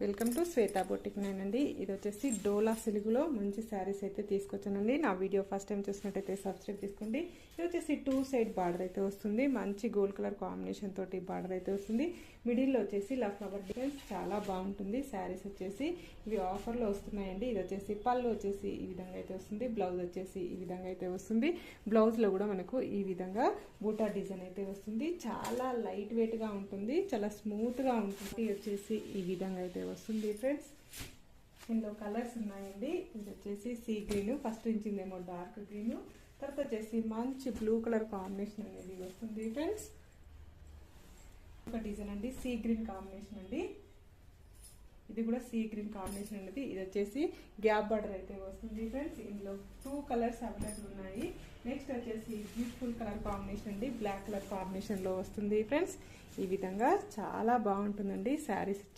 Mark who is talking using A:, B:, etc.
A: Welcome to Shweta boutique నేనండి. ఇది వచ్చేసి డోలా సిల్క్లో మంచి శారీస్ అయితే తీసుకొచ్చానండి. నా వీడియో ఫస్ట్ టైం చూసినట్టయితే సబ్స్క్రైబ్ చేసుకోండి. ఇది వచ్చేసి 2 సైడ్ బార్డర్ అయితే వస్తుంది. మంచి గోల్డ్ కలర్ కాంబినేషన్ తోటి బార్డర్ అయితే వస్తుంది. మిడిల్లో వచ్చేసి ఇలా ఫ్లవర్ డిజైన్స్ చాలా బాగుంటుంది. శారీస్ వచ్చేసి ఇవి ఆఫర్లో వస్తున్నాయండి. ఇది వచ్చేసి పళ్ళు వచ్చేసి ఈ విధంగా అయితే వస్తుంది. బ్లౌజ్ వచ్చేసి ఈ విధంగా అయితే వస్తుంది. బ్లౌజ్లో కూడా మనకు ఈ విధంగా బూటా డిజైన్ అయితే వస్తుంది. చాలా లైట్ వెయిట్గా ఉంటుంది, చాలా స్మూత్గా ఉంటుంది. వచ్చేసి ఈ విధంగా అయితే వస్తుంది ఫ్రెండ్స్. ఇందులో కలర్స్ ఉన్నాయండి. ఇది వచ్చేసి సీ గ్రీన్, ఫస్ట్ ఇచ్చిందేమో డార్క్ గ్రీన్, తర్వాత వచ్చేసి మంచి బ్లూ కలర్ కాంబినేషన్ అనేది వస్తుంది ఫ్రెండ్స్. ఒక డిజైన్ అండి, సీ గ్రీన్ కాంబినేషన్ అండి. ఇది కూడా సీ గ్రీన్ కాంబినేషన్ అనేది. ఇది వచ్చేసి గ్యాప్ బార్డర్ అయితే వస్తుంది ఫ్రెండ్స్. ఇందులో 2 కలర్స్ అవైలబుల్ ఉన్నాయి. నెక్స్ట్ వచ్చేసి బ్యూటిఫుల్ కలర్ కాంబినేషన్ అండి, బ్లాక్ కలర్ కాంబినేషన్ లో వస్తుంది ఫ్రెండ్స్. ఈ విధంగా చాలా బాగుంటుందండి శారీస్.